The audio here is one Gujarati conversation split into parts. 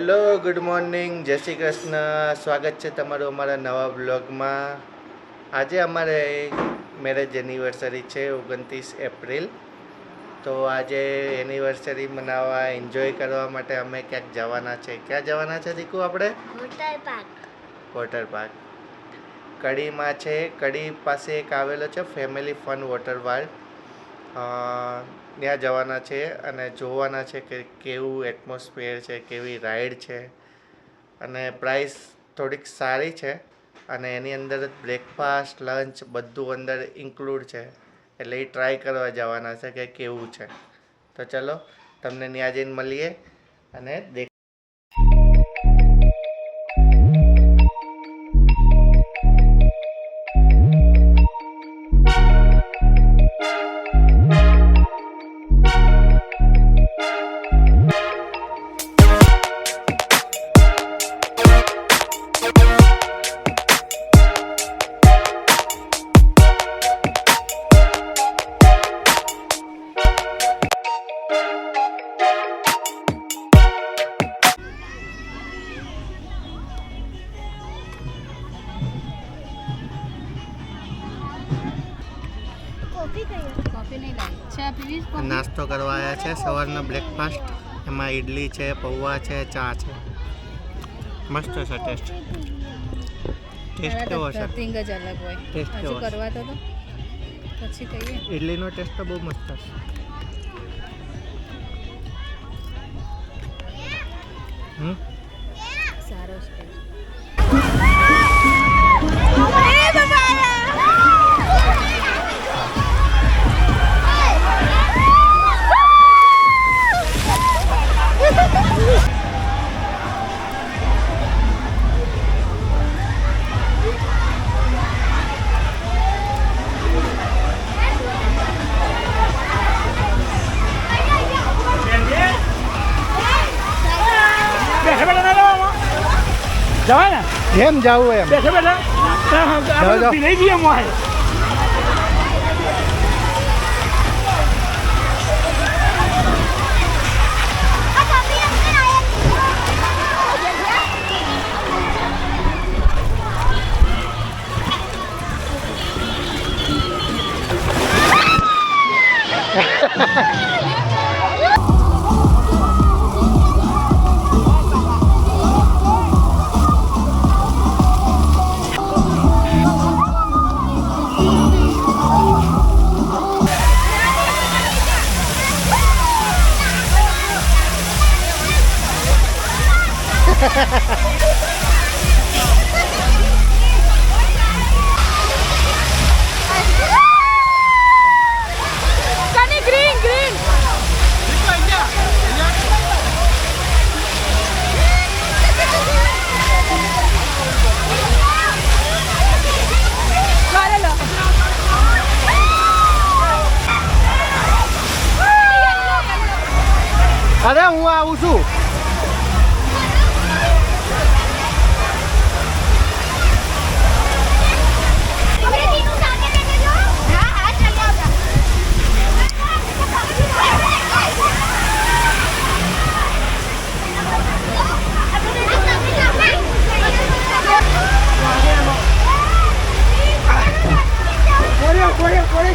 હેલો ગુડ મોર્નિંગ, જય શ્રી કૃષ્ણ. સ્વાગત છે તમારું અમારા નવા બ્લોગમાં. આજે અમારે મેરેજ એનિવર્સરી છે 29 એપ્રિલ. તો આજે એનિવર્સરી મનાવવા એન્જોય કરવા માટે અમે ક્યાંક જવાના છે. ક્યાં જવાના છે દીકુ? આપણે વોટર પાર્ક કડીમાં છે. કડી પાસે એક આવેલો છે ફેમિલી ફન વોટર પાર્ક. ત્યાં જવાના છે અને જોવાના છે કે કેવું એટમોસ્ફિયર છે, કેવી રાઈડ છે, અને પ્રાઇસ થોડીક સારી છે. અને એની અંદર બ્રેકફાસ્ટ, લંચ બધું અંદર ઇન્ક્લુડ છે. એટલે એ ટ્રાય કરવા જવાના છે કે કેવું છે. તો ચલો તમને ત્યાં જઈને મળીએ અને દેખ. નાસ્તો કરવા આવ્યા છે. સવારનો બ્રેકફાસ્ટ, એમાં ઇડલી છે, પૌવા છે, ચા છે. મસ્ત છે ટેસ્ટ. ટેસ્ટ કેવો છે? થિંગ જ અલગ હોય. ટેસ્ટ હજુ કેવો છે? કરવા તો પછી કહીએ. ઇડલીનો ટેસ્ટ તો બહુ મસ્ત છે. સારો છે. જવાય ને જેમ જાવું એમ બેઠા બેઠા પી લઈ જઈએ મોહે. અરે હું આવું છું.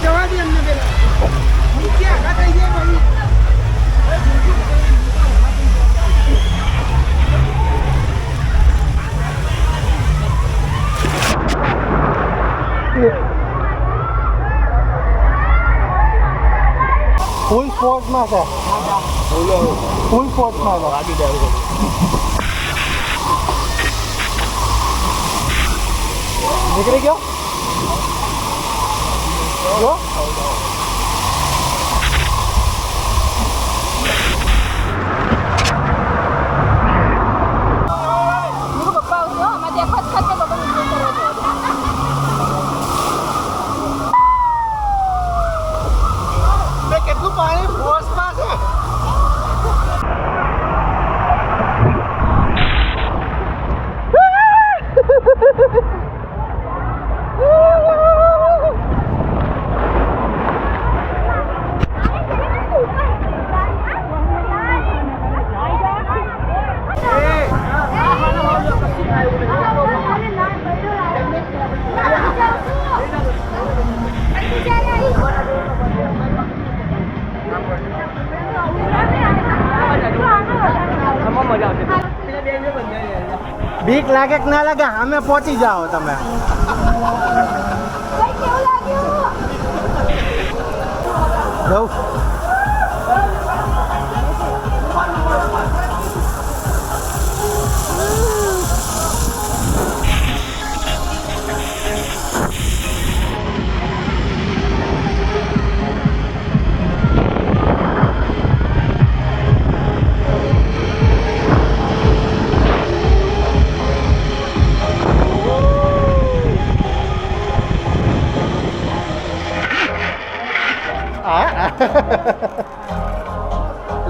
જવા દે અમને પેલા ક્યાં થઈ જાય ભાઈ. ફૂલ સ્પોર્ટમાં છે. ફૂલ સ્પોર્ટમાં છે. આગી જાય નીકળી ગયો જો. કેટલું પાણી ફોર્સમાં છે. મજા આવશે બીક લાગે કે ના લાગે સામે પહોંચી જાઓ તમે જવું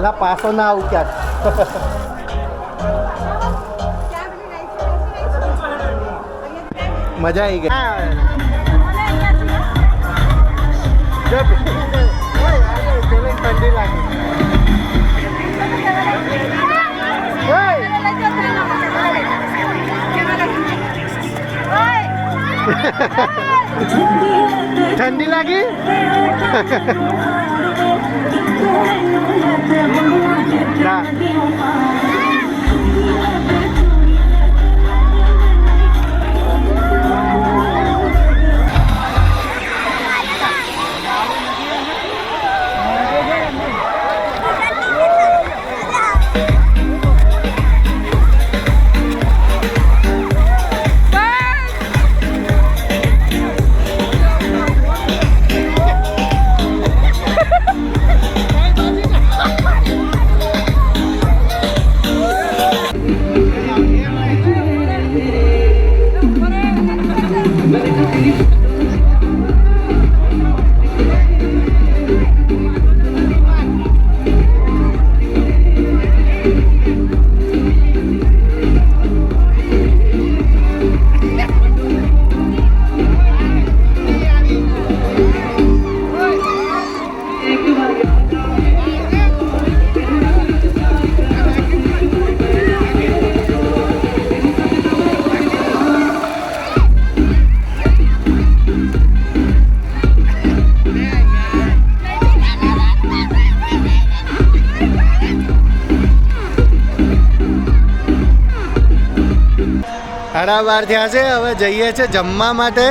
લા પાછો ના આવું ક્યાંક મજા આવી ગઈ ઠંડી લાગી ઠંડી લાગી ના સાડા 12 થયા છે હવે જઈએ છે જમવા માટે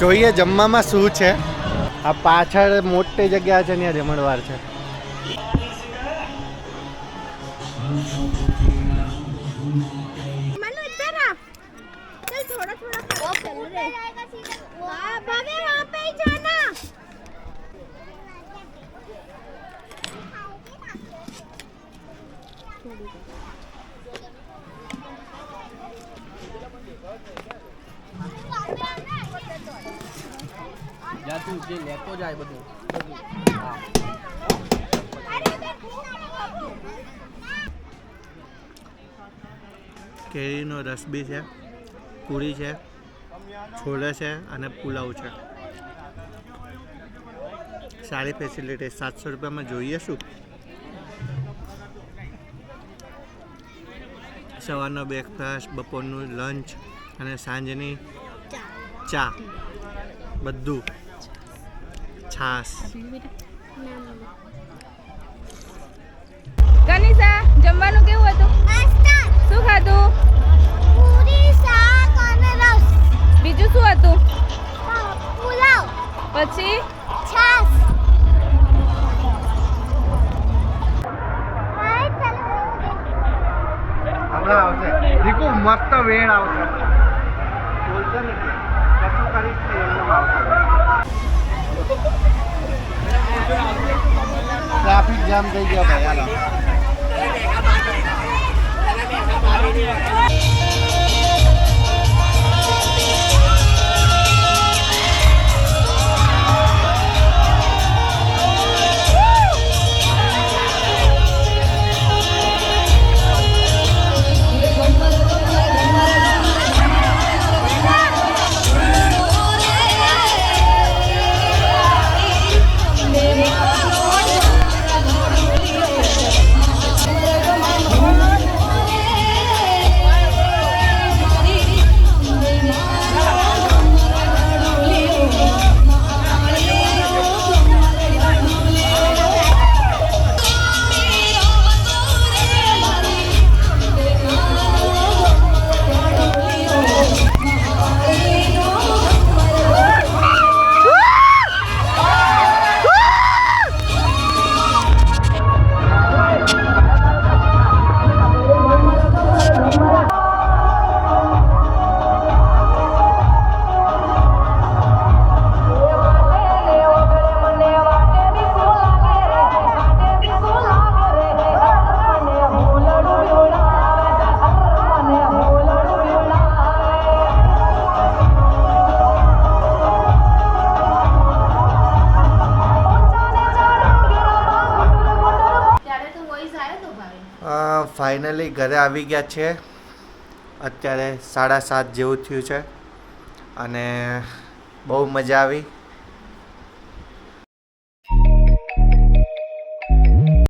જોઈએ જમવામાં શું છે આ પાછળ મોટી જગ્યા છે ત્યાં જમણવાર છે તું જે લેતો જાય બધું કેરીનો રસ બી છે પૂરી છે છોલે છે અને પુલાવ છે સારી ફેસિલિટી 700 રૂપિયામાં જોઈએ શું સવારનો બ્રેકફાસ્ટ બપોરનું લંચ અને સાંજની ચા બધું છાસ ગનીશા જમવાનું કેવું હતું શું ખાધું પૂરી શાક અને રસ બીજું શું હતું પુલાવ પછી છાસ હમણાં આવશે દીકુ મસ્ત વેળ આવશે બોલતો નથી કશું કરીશ ને એમનું આવશે ટ્રાફિક જામ થઈ ગયો ભાઈ હાલો ફાઇનલી ઘરે આવી ગયા છે. અત્યારે 7:30 જેવું થયું છે અને બહુ મજા આવી.